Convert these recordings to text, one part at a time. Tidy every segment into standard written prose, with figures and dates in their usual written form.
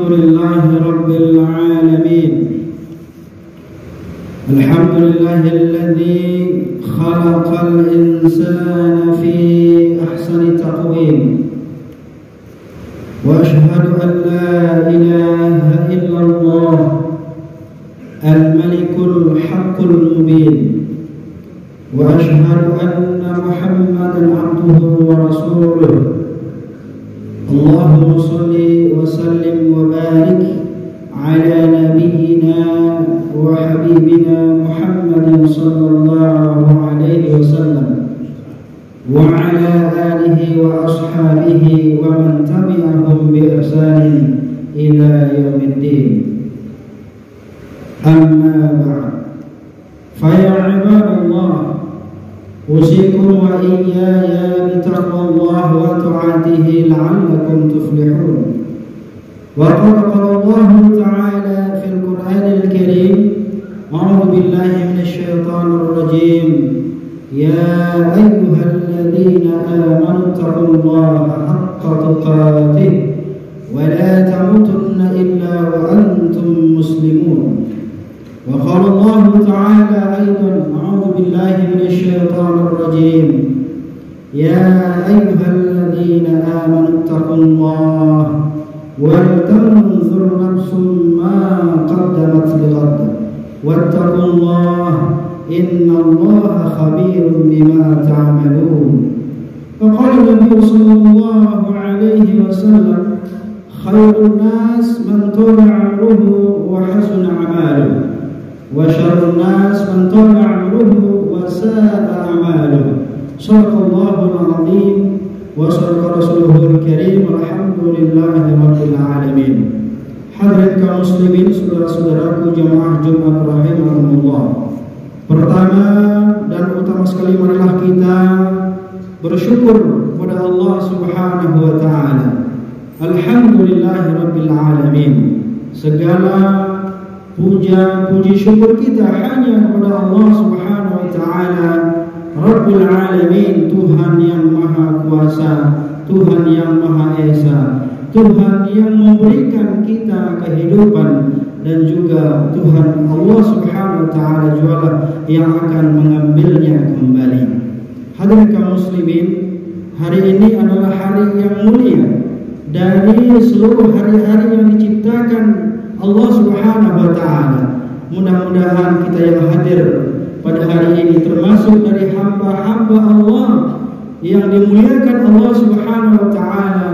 Alhamdulillahi Rabbil Alamin. Alhamdulillahilladzi khalaqal insana fi ahsani taqwim. Wa ashhadu an la ilaha illallah al-malikul haqqul mubin. Wa ashhadu anna Muhammadan abduhu wa rasuluh. Allahumma salli wa sallim wa barik ala nabiyyina wa habibina Muhammadin sallallahu alaihi wasallam wa ala alihi wa ashabihi wa man tabi'ahum bi ihsanin ila yaumiddin. Amma ba'd. Fa ya ibadallah, usikum wa iyaya bitaqwallah wa ta'atihi la'allakum tuflihun. Wa qala Allah ta'ala fil Qur'anil Karim, a'udzu billahi minasy syaithanir rajim, ya ayyuhalladzina amanu taqullaha haqqa tuqatih wa la tamutunna illa wa antum muslimun. وقال الله تعالى أيضا أعوذ بالله من الشيطان الرجيم يا أيها الذين آمنوا اتقوا الله ولتنظر نفس ما قدمت لغد واتقوا الله إن الله خبير بما تعملون. وقال النبي صلى الله عليه وسلم خير الناس من طال عمره وحسن عمله وشر الناس من طال عمره وساء أعماله. صدق الله العظيم وصدق رسوله الكريم. Alhamdulillahi Rabbil Alamin. Hadirin kaum muslimin, saudara-saudaraku jamaah Jumat rahimahumullah. Pertama dan utama sekali, marilah kita bersyukur kepada Allah Subhanahu wa taala. Alhamdulillahi Rabbil Alamin. Segala puja, puji syukur kita hanya kepada Allah Subhanahu wa taala, Rabbul Alamin, Tuhan yang Maha Kuasa, Tuhan yang Maha Esa, Tuhan yang memberikan kita kehidupan, dan juga Tuhan Allah Subhanahu wa taala juga yang akan mengambilnya kembali. Hadirin kaum muslimin, hari ini adalah hari yang mulia dari seluruh hari-hari yang diciptakan Allah Subhanahu wa taala. Mudah-mudahan kita yang hadir pada hari ini termasuk dari hamba-hamba Allah yang dimuliakan Allah Subhanahu wa taala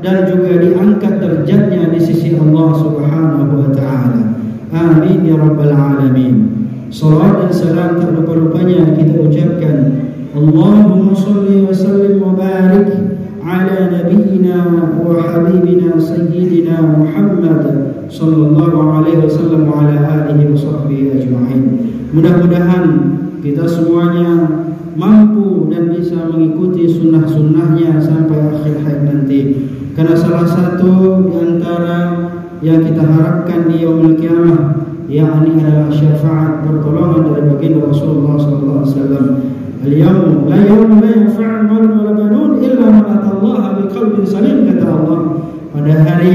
dan juga diangkat derajatnya di sisi Allah Subhanahu wa taala. Amin ya rabbal alamin. Salawat dan salam tak lupa-lupanya kita ucapkan, Allahumma salli wa sallim wa barik ala nabiyyina wa habibina sayyidina Muhammad sallallahu alaihi wasallam wa ala alihi wa sahbihi ajma'in. Mudah-mudahan kita semuanya mampu dan bisa mengikuti sunnah-sunnahnya sampai akhir hayat nanti. Karena salah satu di antara yang kita harapkan di yaumul qiyamah yakni adalah syafaat pertolongan dari baginda Rasulullah sallallahu alaihi wasallam. Al-yawma la yanfa'u malun wa la banun illa man atallaha biqalbin salim, kata Allah. Pada hari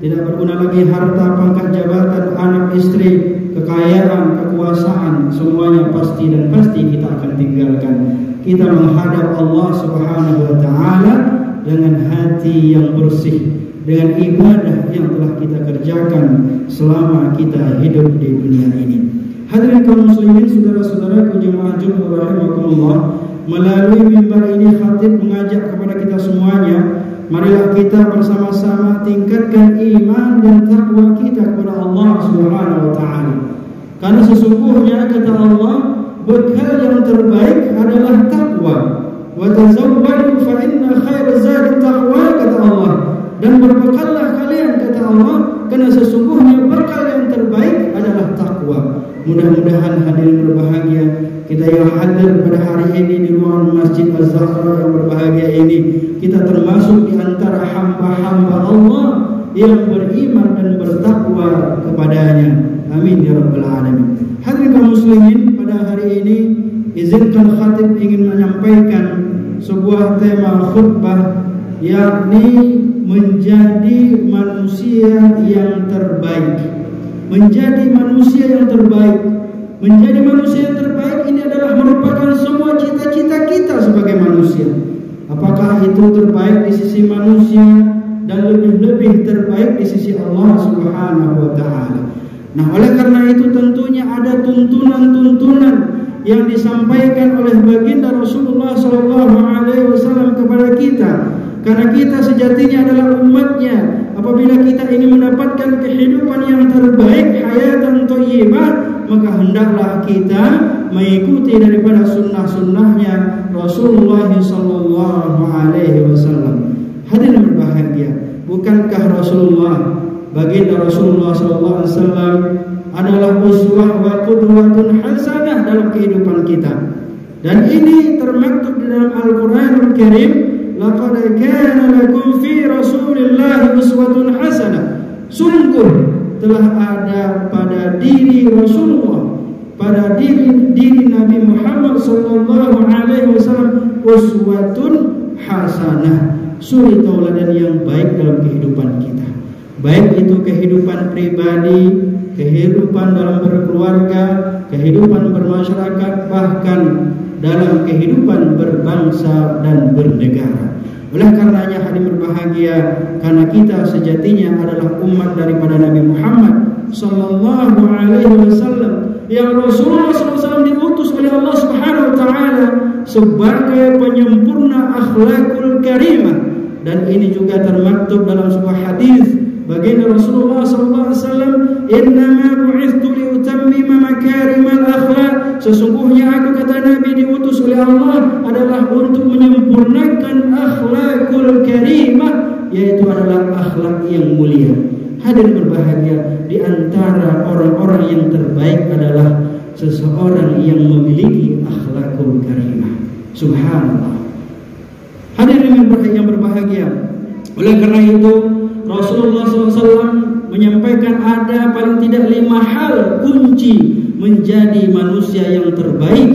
tidak berguna lagi harta, pangkat, jabatan, anak, istri, kekayaan, kekuasaan, semuanya pasti dan pasti kita akan tinggalkan. Kita menghadap Allah Subhanahu wa taala dengan hati yang bersih, dengan ibadah yang telah kita kerjakan selama kita hidup di dunia ini. Hadirin kaum muslimin, saudara-saudaraku jemaah Jumat rahimakumullah, melalui mimbar ini khatib mengajak kepada kita semuanya, marilah kita bersama-sama tingkatkan iman dan takwa kita kepada Allah Subhanahu wa taala. Karena sesungguhnya kata Allah, bekal yang terbaik adalah takwa. Wa tazawwadu fa inna khairaz zadi taqwa, kata Allah. Dan berbekallah kalian, kata Allah, karena sesungguhnya bekal yang terbaik adalah takwa. Mudah-mudahan hadirin berbahagia, kita yang hadir pada hari ini di ruangan Masjid Az-Zahra yang berbahagia ini, kita termasuk di antara hamba-hamba Allah yang beriman dan bertakwa kepadanya. Amin ya rabbal alamin. Hadirin kaum muslimin, pada hari ini izinkan khatib ingin menyampaikan sebuah tema khutbah, yakni menjadi manusia yang terbaik. Menjadi manusia yang terbaik. Menjadi manusia yang terbaik ini adalah merupakan semua cita-cita kita sebagai manusia. Apakah itu terbaik di sisi manusia dan lebih-lebih terbaik di sisi Allah Subhanahu wa taala. Nah, oleh karena itu tentunya ada tuntunan-tuntunan yang disampaikan oleh baginda Rasulullah SAW kepada kita. Karena kita sejatinya adalah umatnya. Apabila kita ini mendapatkan kehidupan yang terbaik, hayatan thayyibah, maka hendaklah kita mengikuti daripada sunnah-sunnahnya Rasulullah SAW. Hadirin berbahagia, bukankah baginda Rasulullah SAW adalah uswah wa qudwatun hasanah dalam kehidupan kita? Dan ini termaktub di dalam Al-Quranul Karim, laqad kana lakum fi Rasulillahi uswatun hasanah. Sungguh telah ada pada diri Rasulullah, pada diri Nabi Muhammad sallallahu alaihi wasallam uswatun hasanah, suri tauladan yang baik dalam kehidupan kita. Baik itu kehidupan pribadi, kehidupan dalam berkeluarga, kehidupan bermasyarakat, bahkan dalam kehidupan berbangsa dan bernegara. Oleh karenanya hadirin berbahagia, karena kita sejatinya adalah umat daripada Nabi Muhammad sallallahu alaihi wasallam, yang Rasulullah SAW diutus oleh Allah Subhanahu wa taala sebagai penyempurna akhlakul karimah. Dan ini juga termaktub dalam sebuah hadis baginda Rasulullah SAW, innama bu'ithtu liutammima makarimal akhlak. Sesungguhnya aku, kata Nabi, diutus oleh Allah adalah untuk menyempurnakan akhlakul karimah, yaitu adalah akhlak yang mulia. Hadirin berbahagia, di antara orang-orang yang terbaik adalah seseorang yang memiliki akhlakul karimah. Subhanallah. Hadirin yang berbahagia, oleh karena itu Rasulullah SAW menyampaikan ada paling tidak 5 hal kunci menjadi manusia yang terbaik,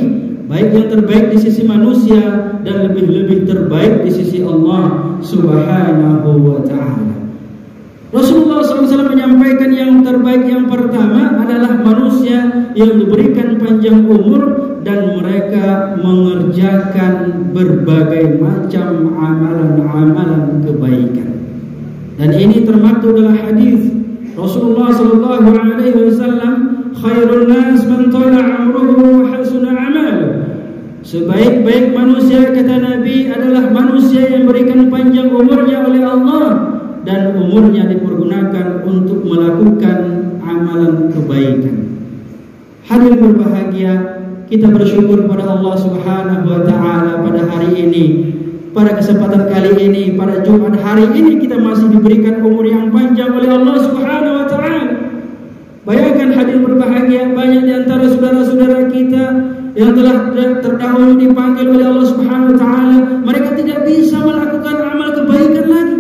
baik yang terbaik di sisi manusia dan lebih-lebih terbaik di sisi Allah Subhanahu wa ta'ala. Rasulullah SAW menyampaikan yang terbaik yang pertama adalah manusia yang diberikan panjang umur dan mereka mengerjakan berbagai macam amalan-amalan kebaikan. Dan ini termaktub dalam hadis Rasulullah sallallahu alaihi wasallam, khairun nas man tala umruhu wa hasuna amaluhu. Sebaik-baik manusia, kata Nabi, adalah manusia yang berikan panjang umurnya oleh Allah dan umurnya dipergunakan untuk melakukan amalan kebaikan. Hadirin berbahagia, kita bersyukur kepada Allah Subhanahu wa taala pada hari ini. Pada kesempatan kali ini, pada Jumat hari ini, kita masih diberikan umur yang panjang oleh Allah Subhanahu wa taala. Bayangkan hadirin berbahagia, banyak di antara saudara-saudara kita yang telah terdahulu dipanggil oleh Allah Subhanahu wa taala, mereka tidak bisa melakukan amal kebaikan lagi.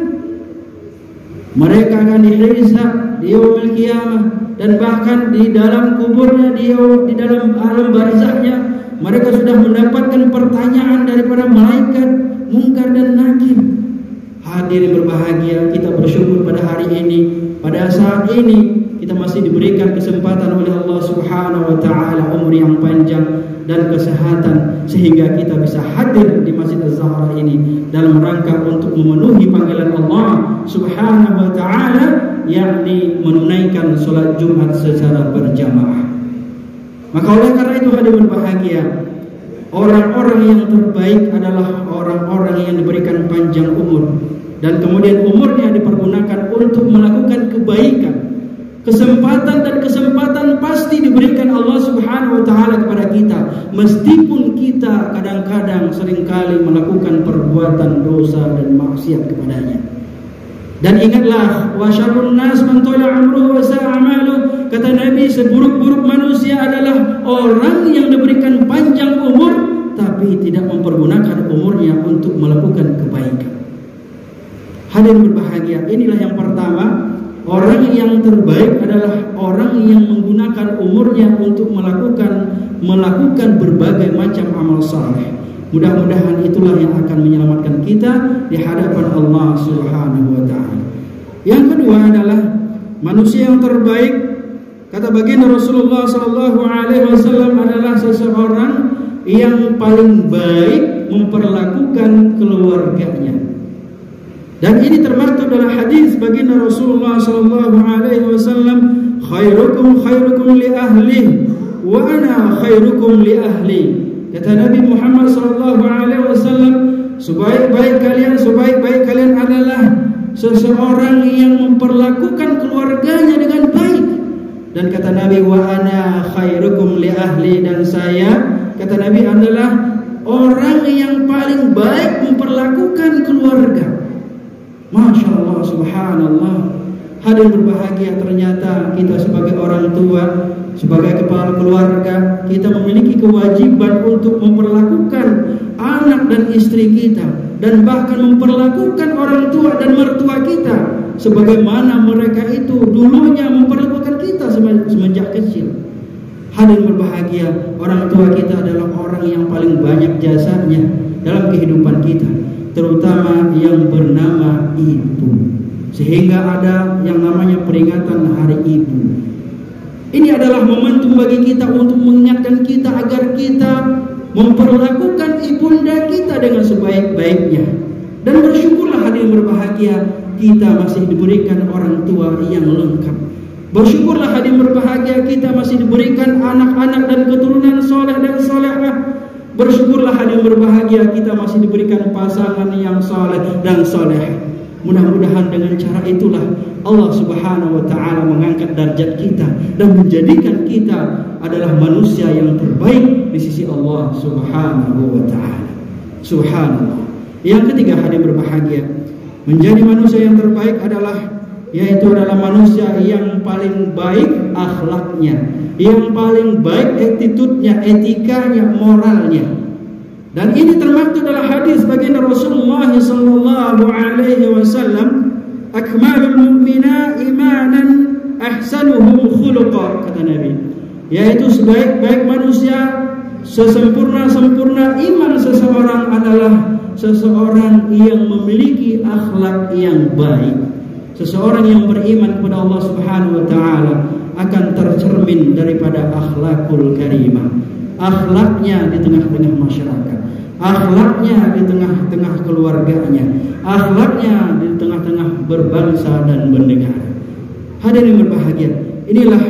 Mereka akan dihisab di yaumil qiyamah, dan bahkan di dalam kuburnya, di dalam alam barzahnya, mereka sudah mendapatkan pertanyaan daripada malaikat Munkar dan Nakir. Hadirin berbahagia, kita bersyukur pada hari ini, pada saat ini kita masih diberikan kesempatan oleh Allah Subhanahu wa taala umur yang panjang dan kesehatan, sehingga kita bisa hadir di Masjid Az-Zahra ini dalam rangka untuk memenuhi panggilan Allah Subhanahu wa taala, yakni menunaikan salat Jumat secara berjamaah. Maka oleh karena itu hadirin berbahagia, orang-orang yang terbaik adalah orang-orang yang diberikan panjang umur dan kemudian umurnya dipergunakan untuk melakukan kebaikan. Kesempatan pasti diberikan Allah Subhanahu wa taala kepada kita, meskipun kita kadang-kadang seringkali melakukan perbuatan dosa dan maksiat kepadanya. Dan ingatlah, wa syarrun nas man tala umruhu wa sa'a amaluhu. Kata Nabi, seburuk-buruk manusia adalah orang yang diberikan panjang umur tapi tidak mempergunakan umurnya untuk melakukan kebaikan. Hadirin berbahagia, inilah yang pertama. Orang yang terbaik adalah orang yang menggunakan umurnya untuk melakukan berbagai macam amal saleh. Mudah-mudahan itulah yang akan menyelamatkan kita di hadapan Allah Subhanahu wa taala. Yang kedua adalah manusia yang terbaik, kata baginda Rasulullah sallallahu alaihi wasallam, adalah seseorang yang paling baik memperlakukan keluarganya. Dan ini termaktub dalam hadis baginda Rasulullah sallallahu alaihi wasallam, khairukum li ahli wa ana khairukum li ahli. Kata Nabi Muhammad sallallahu alaihi wasallam, sebaik-baik kalian adalah seseorang yang memperlakukan keluarganya dengan baik. Dan kata Nabi, wa ana khairukum li ahli, dan saya, kata Nabi, adalah orang yang paling baik memperlakukan keluarga. Masya Allah, subhanallah. Hadirin berbahagia, ternyata kita sebagai orang tua, sebagai kepala keluarga, kita memiliki kewajiban untuk memperlakukan anak dan istri kita, dan bahkan memperlakukan orang tua dan mertua kita sebagaimana mereka itu dulunya memperlakukan kita semenjak kecil. Hadirin berbahagia, orang tua kita adalah orang yang paling banyak jasanya dalam kehidupan kita, terutama yang bernama ibu. Sehingga ada yang namanya peringatan Hari Ibu. Ini adalah momentum bagi kita untuk mengingatkan kita agar kita memperlakukan ibunda kita dengan sebaik-baiknya. Dan bersyukurlah hadirin berbahagia, kita masih diberikan orang tua yang lengkap. Bersyukurlah hadirin berbahagia, kita masih diberikan anak-anak dan keturunan soleh dan solehah. Bersyukurlah hadirin berbahagia, kita masih diberikan pasangan yang soleh dan solehah. Mudah-mudahan dengan cara itulah Allah Subhanahu wa taala mengangkat derajat kita dan menjadikan kita adalah manusia yang terbaik di sisi Allah Subhanahu wa taala. Subhanallah. Yang ketiga hadirin berbahagia, menjadi manusia yang terbaik yaitu adalah manusia yang paling baik akhlaknya, yang paling baik attitude-nya, etikanya, moralnya. Dan ini termaktub dalam hadis baginda Rasulullah sallallahu alaihi wasallam, akmalul mu'mina imanan ahsanuhum khuluqa, kata Nabi, yaitu sebaik-baik manusia, sesempurna-sempurna iman seseorang adalah seseorang yang memiliki akhlak yang baik. Seseorang yang beriman kepada Allah Subhanahu wa taala akan tercermin daripada akhlakul karimah. Akhlaknya di tengah-tengah masyarakat, akhlaknya di tengah-tengah keluarganya, akhlaknya di tengah-tengah berbangsa dan bernegara. Hadirin berbahagia, inilah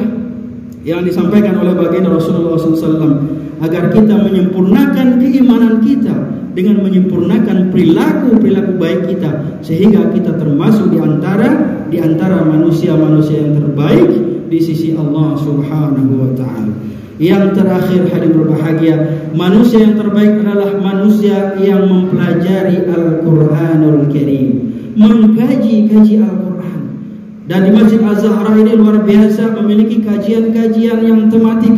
yang disampaikan oleh baginda Rasulullah SAW, agar kita menyempurnakan keimanan kita dengan menyempurnakan perilaku baik kita, sehingga kita termasuk di antara manusia-manusia yang terbaik di sisi Allah Subhanahu wa taala. Yang terakhir hadirin berbahagia, manusia yang terbaik adalah manusia yang mempelajari Al-Quranul Karim, mengkaji Al-Quran. Dan di Masjid Az-Zahra ini luar biasa, memiliki kajian-kajian yang tematik,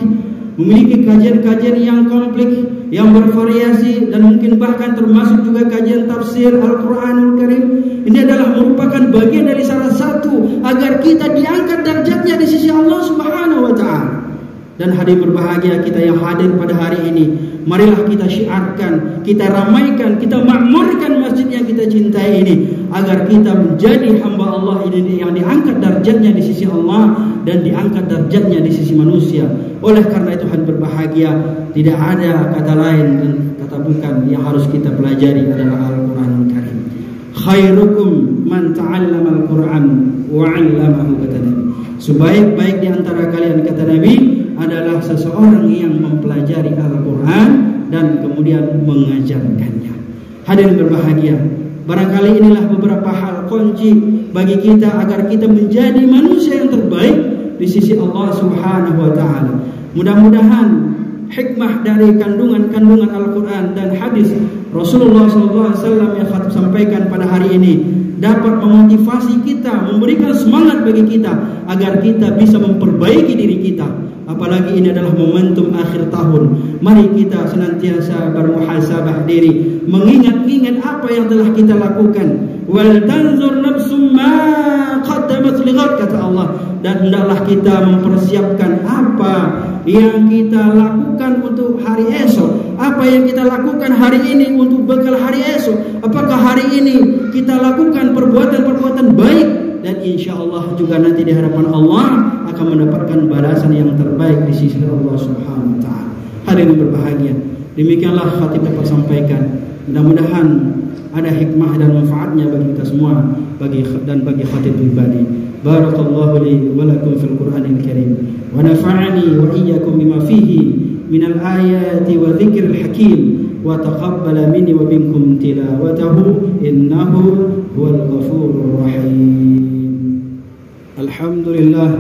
memiliki kajian-kajian yang kompleks, yang bervariasi, dan mungkin bahkan termasuk juga kajian tafsir Al-Quranul Karim. Ini adalah merupakan bagian dari salah satu agar kita diangkat derajatnya di sisi Allah Subhanahu wa taala. Dan hadirin berbahagia, kita yang hadir pada hari ini, marilah kita syiarkan, kita ramaikan, kita makmurkan masjid yang kita cintai ini, agar kita menjadi hamba Allah ini yang diangkat derajatnya di sisi Allah dan diangkat derajatnya di sisi manusia. Oleh karena itu hadirin berbahagia, tidak ada kata lain dan kata bukan yang harus kita pelajari adalah Al-Quranul Karim. Khairukum man ta'allama Al-Quran wa 'allamahu, kata Nabi. Sebaik-baik di antara kalian, kata Nabi, adalah seseorang yang mempelajari Al-Quran dan kemudian mengajarkannya. Hadirin berbahagia, barangkali inilah beberapa hal kunci bagi kita agar kita menjadi manusia yang terbaik di sisi Allah Subhanahu wa taala. Mudah-mudahan hikmah dari kandungan Al-Quran dan hadis Rasulullah SAW yang khatib sampaikan pada hari ini dapat memotivasi kita, memberikan semangat bagi kita agar kita bisa memperbaiki diri kita. Apalagi ini adalah momentum akhir tahun. Mari kita senantiasa bermuhasabah diri, mengingat-ingat apa yang telah kita lakukan. Wal tanzur nafsum ma qaddamat lighad, kata Allah. Dan hendaklah kita mempersiapkan apa yang kita lakukan untuk hari esok, Apa yang kita lakukan hari ini untuk bekal hari esok? Apakah hari ini kita lakukan perbuatan-perbuatan baik? Dan insya Allah juga nanti di hadapan Allah akan mendapatkan balasan yang terbaik di sisi Allah Subhanahu wa Ta'ala. Hadirin berbahagia, demikianlah khatib dapat sampaikan. Mudah-mudahan ada hikmah dan manfaatnya bagi kita semua, bagi khatib pribadi. Barakallahu li wa lakum fil Qur'anil Karim wa nafa'ani wa iyyakum bima fihi minal ayati wa dzikril hakim wa taqabbala minni wa minkum tilawatahu innahu huwal ghafurur rahim. Alhamdulillah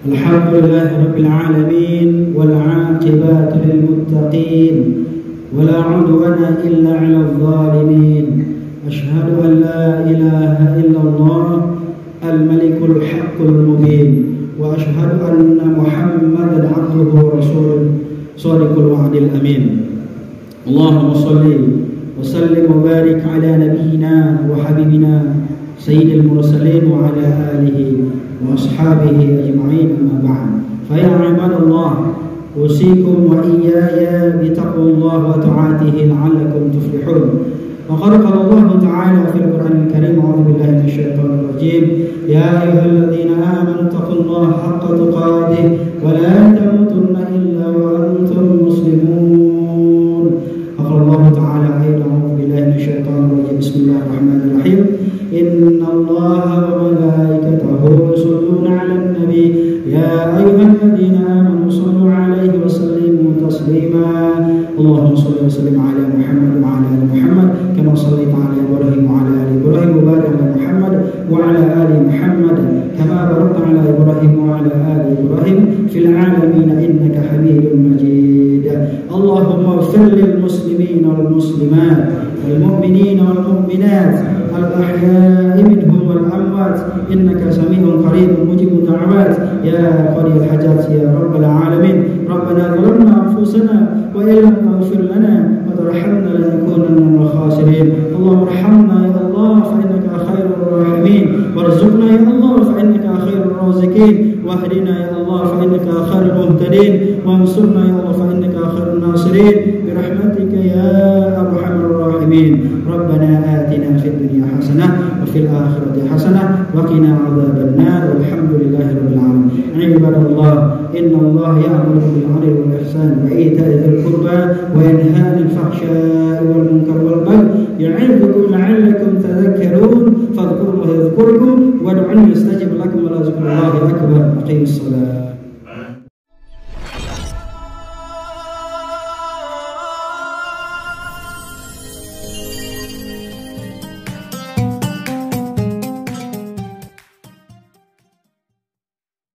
rabbil alamin wal 'aqibatu lil muttaqin ولا عدوان إلا على الظالمين أشهد أن لا إله إلا الله الملك الحق المبين وأشهد أن محمدا عبده ورسوله صادق الوعد الأمين اللهم صل وسلم وبارك على نبينا وحبيبنا سيد المرسلين وعلى آله وأصحابه أجمعين أما بعد فيا عباد الله أوصيكم وإياي بتقوى الله وطاعته لعلكم تفلحون. وقد قال الله تعالى في القرآن الكريم أعوذ بالله من الشيطان الرجيم يا أيها الذين آمنوا اتقوا الله حق تقاته ولا تموتن إلا وأنتم مسلمون. وقال الله تعالى أيضا أعوذ بالله من الشيطان الرجيم بسم الله الرحمن الرحيم إن الله وملائكته يصلون على النبي يا أيها الذين آمنوا صلوا عليه وسلموا تسليما اللهم صل وسلم على محمد وعلى آل محمد كما صليت على إبراهيم وعلى آل إبراهيم وبارك على محمد وعلى آل محمد كما باركت على إبراهيم وعلى آل إبراهيم في العالمين إنك حميد مجيد. اللهم اغفر للمسلمين والمسلمات والمؤمنين والمؤمنات الأحياء منهم والأموات إنك سميع قريب مجيب الدعوات يا قاضي الحاجات يا رب العالمين. ربنا ظلمنا أنفسنا وإن لم تغفر لنا وترحمنا لنكونن من الخاسرين. اللهم ارحمنا يا الله فإنك خير الراحمين وارزقنا يا الله فإنك خير الرازقين واهدنا يا الله فإنك خير المهتدين وانصرنا يا الله فإنك خير الناصرين برحمتك يا أرحم الراحمين. ربنا آتنا في الدنيا حسنة وفي الآخرة حسنة وقنا عذاب النار والحمد لله رب العالمين. عباد الله إن الله يأمر بالعدل والإحسان وإيتاء ذي القربى وينهى عن الفحشاء والمنكر والبغي يعظكم لعلكم تذكرون فاذكروا الله يذكركم وادعوه يستجب لكم ولذكر الله أكبر. أقيموا الصلاة.